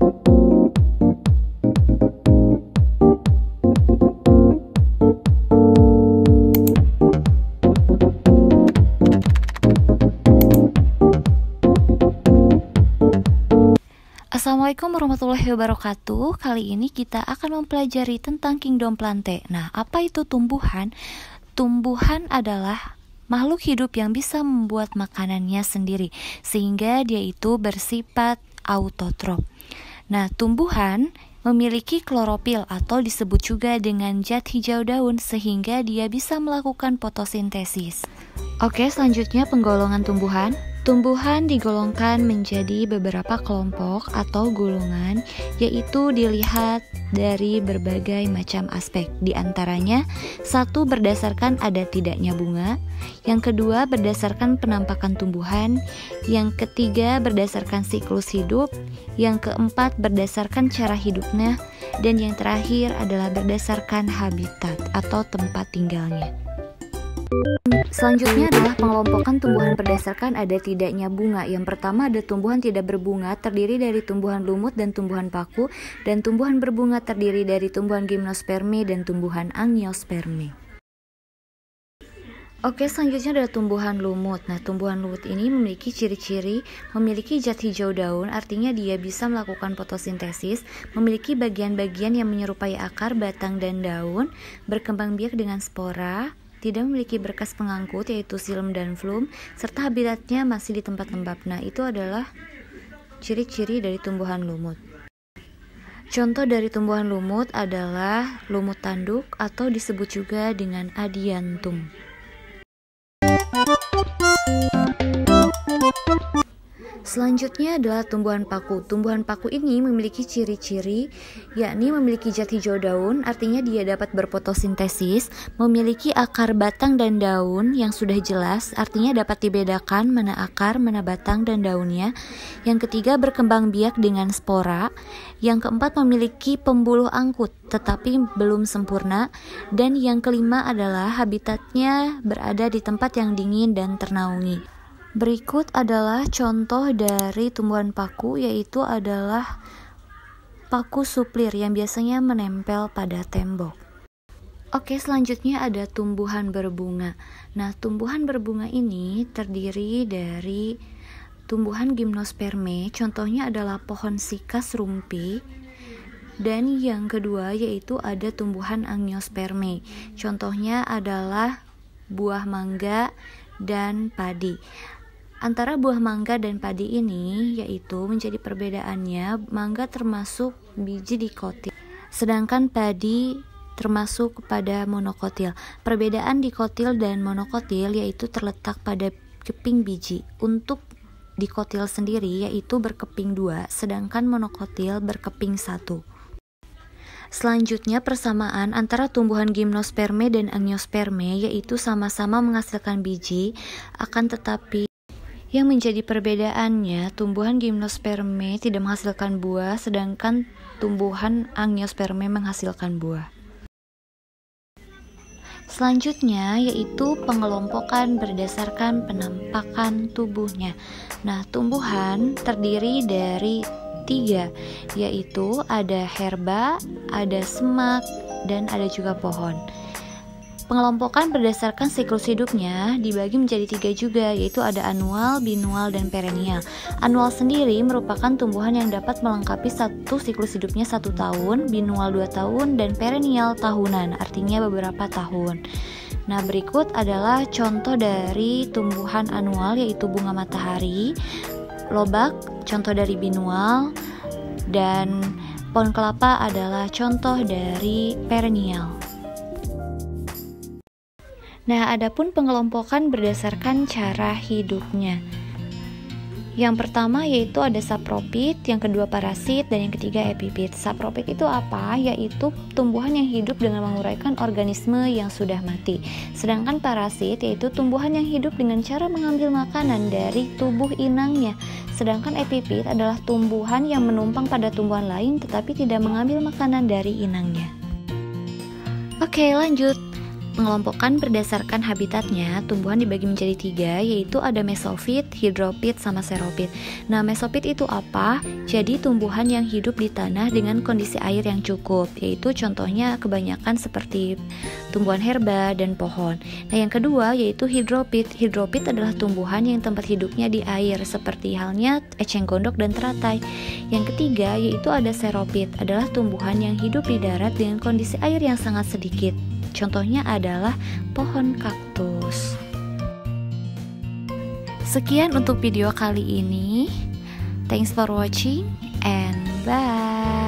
Assalamualaikum warahmatullahi wabarakatuh. Kali ini kita akan mempelajari tentang Kingdom Plante. Nah, apa itu tumbuhan? Tumbuhan adalah makhluk hidup yang bisa membuat makanannya sendiri, sehingga dia itu bersifat autotrof. Nah, tumbuhan memiliki klorofil atau disebut juga dengan zat hijau daun, sehingga dia bisa melakukan fotosintesis. Oke, selanjutnya penggolongan tumbuhan. Tumbuhan digolongkan menjadi beberapa kelompok atau golongan, yaitu dilihat dari berbagai macam aspek. Di antaranya, satu berdasarkan ada tidaknya bunga, yang kedua berdasarkan penampakan tumbuhan, yang ketiga berdasarkan siklus hidup, yang keempat berdasarkan cara hidupnya, dan yang terakhir adalah berdasarkan habitat atau tempat tinggalnya. Selanjutnya adalah pengelompokan tumbuhan berdasarkan ada tidaknya bunga. Yang pertama ada tumbuhan tidak berbunga, terdiri dari tumbuhan lumut dan tumbuhan paku, dan tumbuhan berbunga terdiri dari tumbuhan gimnosperme dan tumbuhan angiosperme. Oke, selanjutnya adalah tumbuhan lumut. Nah, tumbuhan lumut ini memiliki ciri-ciri memiliki zat hijau daun, artinya dia bisa melakukan fotosintesis, memiliki bagian-bagian yang menyerupai akar, batang, dan daun, berkembang biak dengan spora, tidak memiliki berkas pengangkut yaitu xilem dan flum, serta habitatnya masih di tempat lembab. Nah, itu adalah ciri-ciri dari tumbuhan lumut. Contoh dari tumbuhan lumut adalah lumut tanduk atau disebut juga dengan adiantum. Selanjutnya adalah tumbuhan paku. Tumbuhan paku ini memiliki ciri-ciri, yakni memiliki zat hijau daun, artinya dia dapat berfotosintesis, memiliki akar, batang, dan daun yang sudah jelas, artinya dapat dibedakan mana akar, mana batang, dan daunnya. Yang ketiga berkembang biak dengan spora. Yang keempat memiliki pembuluh angkut, tetapi belum sempurna. Dan yang kelima adalah habitatnya berada di tempat yang dingin dan ternaungi. Berikut adalah contoh dari tumbuhan paku, yaitu adalah paku suplir yang biasanya menempel pada tembok. Oke, selanjutnya ada tumbuhan berbunga. Nah, tumbuhan berbunga ini terdiri dari tumbuhan gimnosperme, contohnya adalah pohon sikas rumpi. Dan yang kedua yaitu ada tumbuhan angiosperme, contohnya adalah buah mangga dan padi. Antara buah mangga dan padi ini yaitu menjadi perbedaannya, mangga termasuk biji dikotil, sedangkan padi termasuk pada monokotil. Perbedaan dikotil dan monokotil yaitu terletak pada keping biji. Untuk dikotil sendiri yaitu berkeping 2, sedangkan monokotil berkeping 1. Selanjutnya persamaan antara tumbuhan gimnosperme dan angiosperme yaitu sama-sama menghasilkan biji, akan tetapi yang menjadi perbedaannya, tumbuhan gimnosperme tidak menghasilkan buah, sedangkan tumbuhan angiosperme menghasilkan buah. Selanjutnya yaitu pengelompokan berdasarkan penampakan tubuhnya. Nah, tumbuhan terdiri dari 3, yaitu ada herba, ada semak, dan ada juga pohon. Pengelompokan berdasarkan siklus hidupnya dibagi menjadi 3 juga, yaitu ada anual, binual, dan perennial. Anual sendiri merupakan tumbuhan yang dapat melengkapi satu siklus hidupnya 1 tahun, binual 2 tahun, dan perennial tahunan, artinya beberapa tahun. Nah, berikut adalah contoh dari tumbuhan anual yaitu bunga matahari, lobak, contoh dari binual, dan pohon kelapa adalah contoh dari perennial. Nah, adapun pengelompokan berdasarkan cara hidupnya. Yang pertama yaitu ada sapropit, yang kedua parasit, dan yang ketiga epipit. Sapropit itu apa? Yaitu tumbuhan yang hidup dengan menguraikan organisme yang sudah mati. Sedangkan parasit yaitu tumbuhan yang hidup dengan cara mengambil makanan dari tubuh inangnya. Sedangkan epipit adalah tumbuhan yang menumpang pada tumbuhan lain tetapi tidak mengambil makanan dari inangnya. Oke, lanjut. pengelompokan berdasarkan habitatnya, tumbuhan dibagi menjadi 3, yaitu ada mesofit, hidrofit, sama xerofit. Nah, mesofit itu apa? Jadi tumbuhan yang hidup di tanah dengan kondisi air yang cukup, yaitu contohnya kebanyakan seperti tumbuhan herba dan pohon. Nah, yang kedua yaitu hidrofit. Hidrofit adalah tumbuhan yang tempat hidupnya di air, seperti halnya eceng gondok dan teratai. Yang ketiga yaitu ada xerofit, adalah tumbuhan yang hidup di darat dengan kondisi air yang sangat sedikit. Contohnya adalah pohon kaktus. Sekian untuk video kali ini. Thanks for watching and bye.